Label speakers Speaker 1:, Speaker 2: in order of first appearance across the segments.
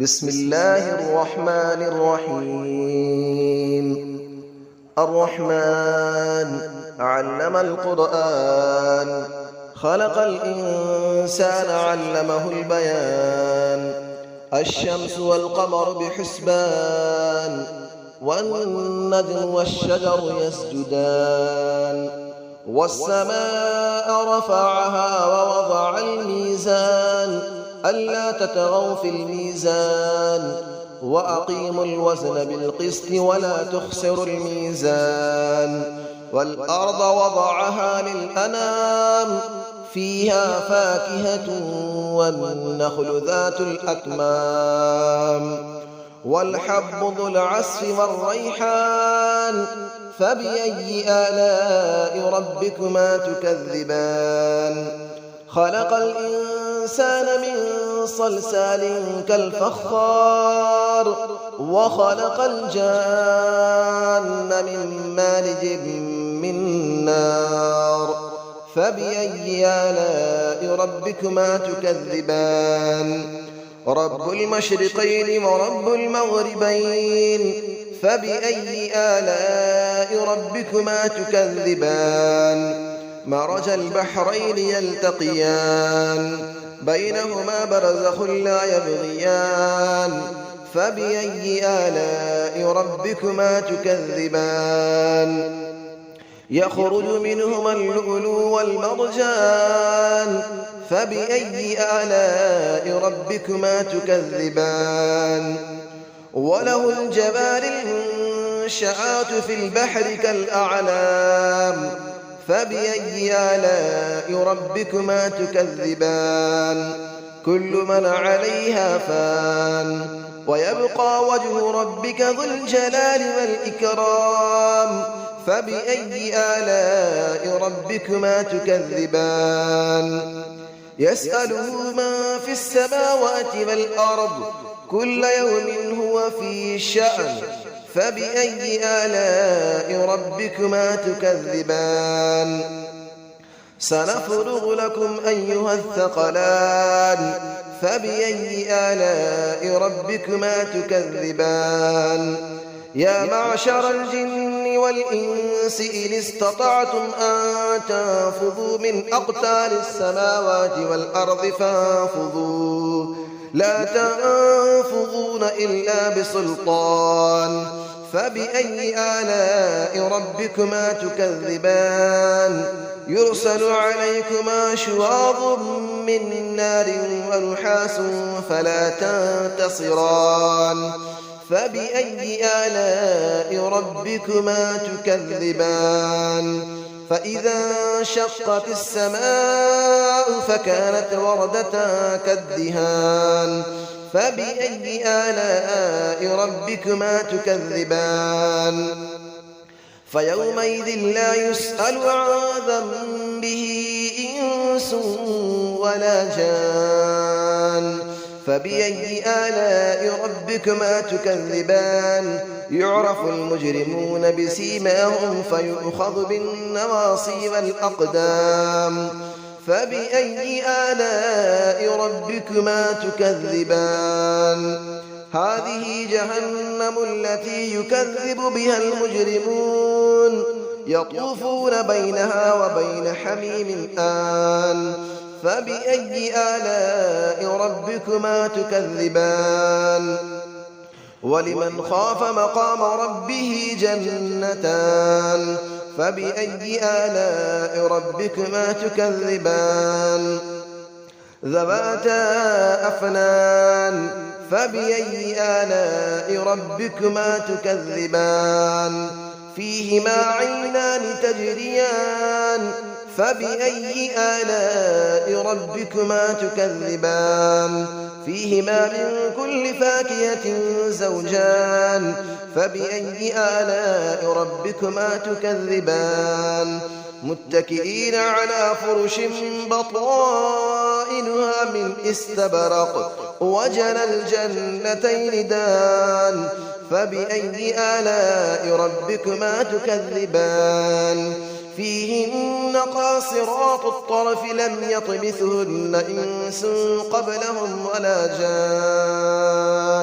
Speaker 1: بسم الله الرحمن الرحيم. الرحمن علم القرآن، خلق الإنسان علمه البيان. الشمس والقمر بحسبان، والنجم والشجر يسجدان. والسماء رفعها ووضع الميزان، ألا تطغوا في الميزان، وأقيموا الوزن بالقسط ولا تخسروا الميزان. والأرض وضعها للأنام، فيها فاكهة والنخل ذات الأكمام. والحب ذو العصف والريحان، فبأي آلاء ربكما تكذبان. خلق الإنسان من صلصال كالفخار، وخلق الجان من مارج من نار. فبأي آلاء ربكما تكذبان. رب المشرقين ورب المغربين، فبأي آلاء ربكما تكذبان. مرج البحرين يلتقيان، بينهما برزخ لا يبغيان. فبأي آلاء ربكما تكذبان. يخرج منهما اللؤلؤ والمرجان، فبأي آلاء ربكما تكذبان. وله الجوار المنشآت في البحر كالأعلام، فبأي آلاء ربكما تكذبان. كل من عليها فان، ويبقى وجه ربك ذو الجلال والإكرام. فبأي آلاء ربكما تكذبان. يسأله من في السماوات والأرض، كل يوم هو في شأن. فبأي آلاء ربكما تكذبان. سنفرغ لكم أيها الثقلان، فبأي آلاء ربكما تكذبان. يا معشر الجن والإنس إن استطعتم أن تنفذوا من أقطار السماوات والأرض فانفذوا، لا تنفذون إلا بسلطان. فبأي آلاء ربكما تكذبان. يرسل عليكما شواظ من نار ونحاس فلا تنتصران. فبأي آلاء ربكما تكذبان. فإذا انشقت السماء فكانت وردة كالدهان. فبأي آلاء ربكما تكذبان. فيومئذ لا يسأل عن ذنبه إنس ولا جان. فبأي آلاء ربكما تكذبان. يعرف المجرمون بسيماهم فيؤخذ بالنواصي والأقدام. فبأي آلاء ربكما تكذبان. هذه جهنم التي يكذب بها المجرمون، يطوفون بينها وبين حميم آن. فبأي آلاء ربكما تكذبان. ولمن خاف مقام ربه جنتان. فبأي آلاء ربكما تكذبان. ذواتا أفنان. فبأي آلاء ربكما تكذبان. فيهما عينان تجريان. فبأي آلاء ربكما تكذبان. فيهما من كل فاكهة زوجان. فبأي آلاء ربكما تكذبان. متكئين على فرش بطائنها من استبرق، وجنى الجنتين دان. فبأي آلاء ربكما تكذبان. فيهن قاصرات الطرف لم يطمثهن إنس قبلهم ولا جان.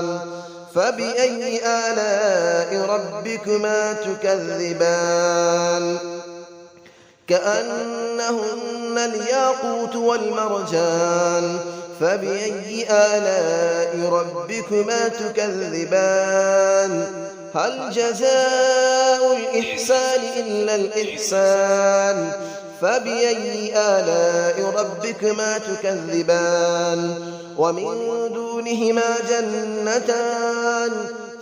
Speaker 1: فبأي آلاء ربكما تكذبان كأنهن الياقوت والمرجان فبأي آلاء ربكما تكذبان هل جزاء الإحسان إلا الإحسان فبأي آلاء ربكما تكذبان ومن دونهما جنتان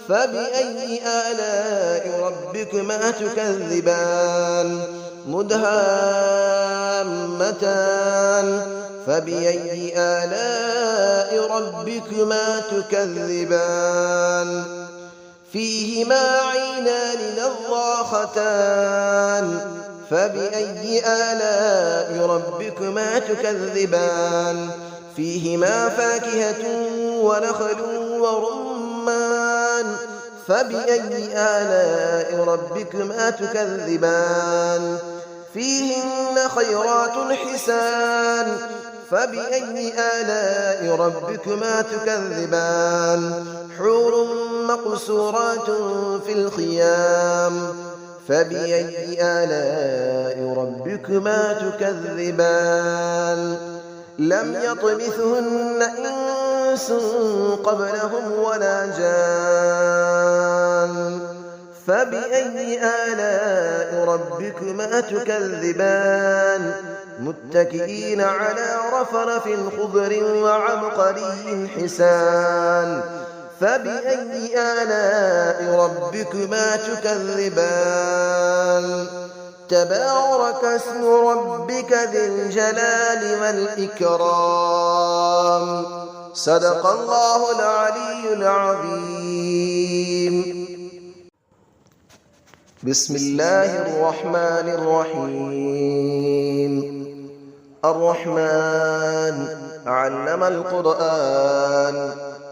Speaker 1: فبأي آلاء ربكما تكذبان مدهامتان فبأي آلاء ربكما تكذبان فيهما عينان نضاختان فبأي آلاء ربكما تكذبان فيهما فاكهة ونخل ورمان فبأي آلاء ربكما تكذبان فيهن خيرات حسان فبأي آلاء ربكما تكذبان حور مقصورات في الخيام فبأي آلاء ربكما تكذبان لم يطمثهن إنس قبلهم ولا جان فبأي آلاء ربكما تكذبان متكئين على رفرف خضر وعبقري حسان فبأي آلاء ربكما تكذبان تبارك اسم ربك ذي الجلال والإكرام صدق الله العلي العظيم بسم الله الرحمن الرحيم الرحمن علم القرآن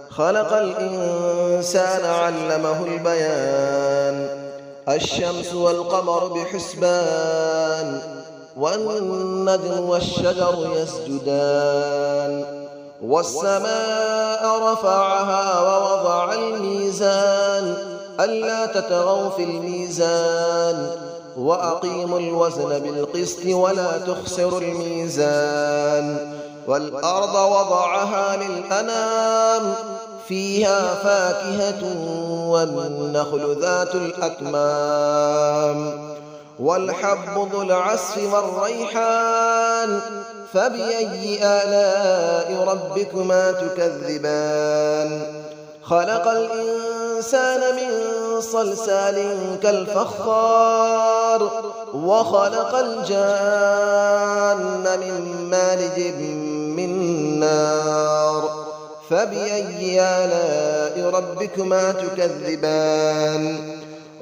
Speaker 1: خلق الإنسان علمه البيان الشمس والقمر بحسبان والنجم والشجر يسجدان والسماء رفعها ووضع الميزان ألا تطغوا في الميزان وأقيموا الوزن بالقسط ولا تخسروا الميزان والأرض وضعها للأنام فيها فاكهة والنخل ذات الأكمام والحب ذو العصف والريحان فبأي آلاء ربكما تكذبان خلق الإنسان من صلصال كالفخار وخلق الجان من مارج من نار فبأي آلاء ربكما تكذبان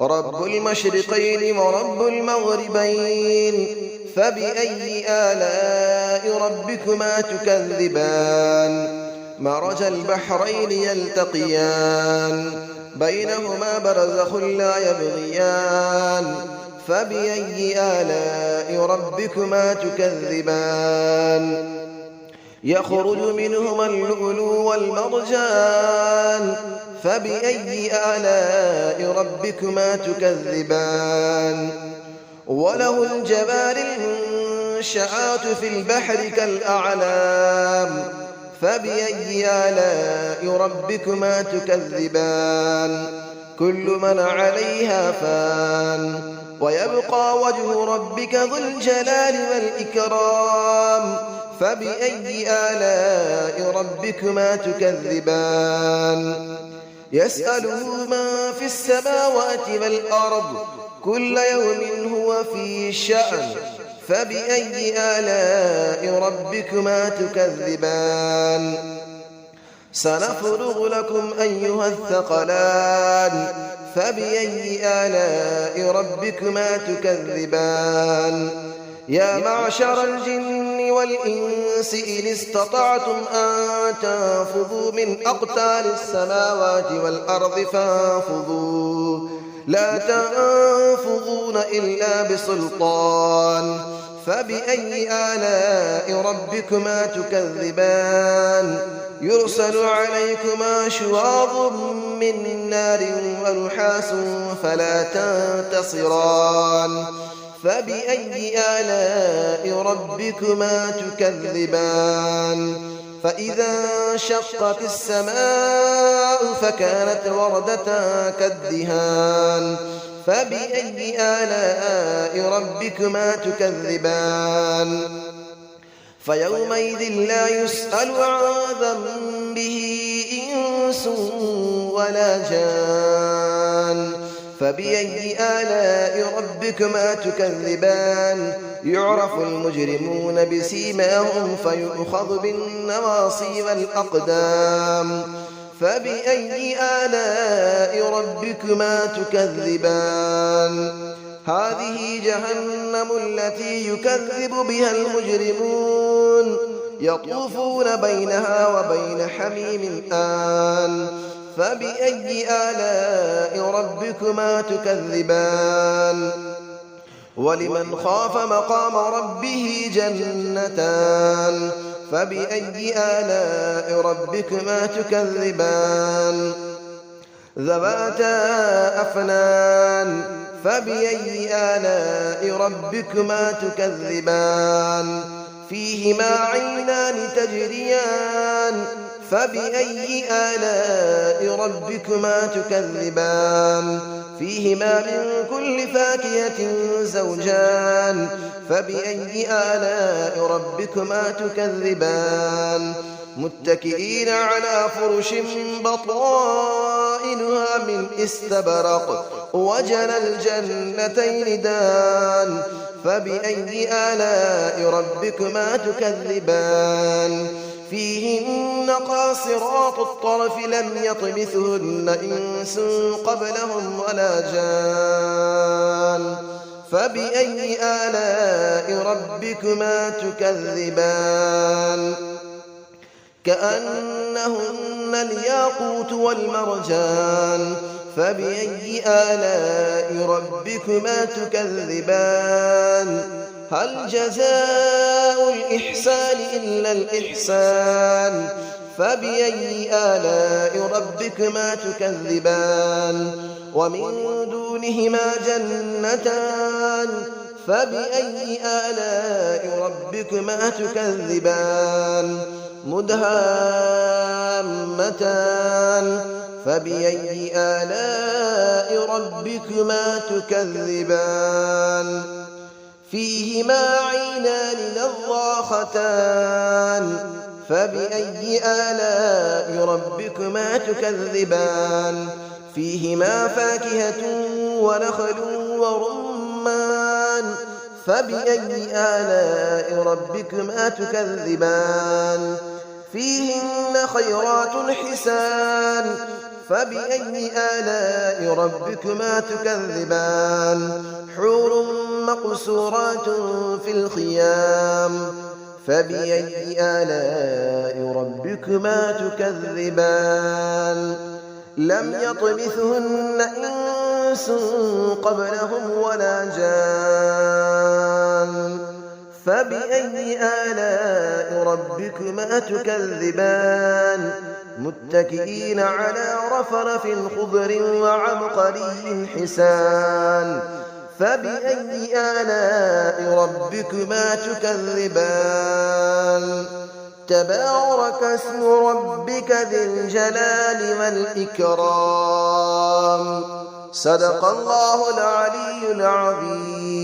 Speaker 1: رب المشرقين ورب المغربين فبأي آلاء ربكما تكذبان مرج البحرين يلتقيان بينهما برزخ لا يبغيان فبأي آلاء ربكما تكذبان يخرج منهما اللؤلؤ والمرجان فبأي آلاء ربكما تكذبان وله الجبال المنشآت في البحر كالأعلام فبأي آلاء ربكما تكذبان كل من عليها فان ويبقى وجه ربك ذو الجلال والإكرام فبأي آلاء ربكما تكذبان يسأله من في السماوات والأرض كل يوم هو في شأن فبأي آلاء ربكما تكذبان سنفرغ لكم أيها الثقلان فبأي آلاء ربكما تكذبان يا معشر الجن والإنس إن استطعتم أن تنفذوا من أقطار السماوات والأرض فانفذوا لا تنفذون إلا بسلطان فبأي آلاء ربكما تكذبان يرسل عليكما شواظ من نار ونحاس فلا تنتصران فبأي آلاء ربكما تكذبان فإذا انشقت السماء فكانت وردة كالدهان فبأي آلاء ربكما تكذبان فيومئذ لا يسأل عن ذنبه إنس ولا جان فبأي آلاء ربكما تكذبان يعرف المجرمون بسيماهم فيؤخذ بالنواصي والأقدام فبأي آلاء ربكما تكذبان هذه جهنم التي يكذب بها المجرمون يطوفون بينها وبين حميم آن فبأي آلاء ربكما تكذبان ولمن خاف مقام ربه جنتان فبأي آلاء ربكما تكذبان ذواتا أفنان فبأي آلاء ربكما تكذبان فيهما عينان تجريان فبأي آلاء ربكما تكذبان فيهما من كل فاكهة زوجان فبأي آلاء ربكما تكذبان متكئين على فرش بطائنها من استبرق وجنى الجنتين دان فبأي آلاء ربكما تكذبان فيهن قاصرات الطرف لم يطمثهن إنس قبلهم ولا جان فبأي آلاء ربكما تكذبان كأنهن الياقوت والمرجان فبأي آلاء ربكما تكذبان هل جزاء الإحسان إلا الإحسان فبأي آلاء ربكما تكذبان ومن دونهما جنتان فبأي آلاء ربكما تكذبان مدهامتان فبأي آلاء ربكما تكذبان فيهما عينان نضاختان فبأي آلاء ربكما تكذبان فيهما فاكهة ونخل ورمان فبأي آلاء ربكما تكذبان فيهن خيرات حسان فبأي آلاء ربكما تكذبان حور مقصورات في الخيام فبأي آلاء ربكما تكذبان لم يطمثهن إنس قبلهم ولا جان فبأي آلاء ربكما تكذبان متكئين على رفرف خضر وعبقري حسان فبأي آلاء ربكما تكذبان تبارك اسم ربك ذي الجلال والإكرام صدق الله العلي العظيم.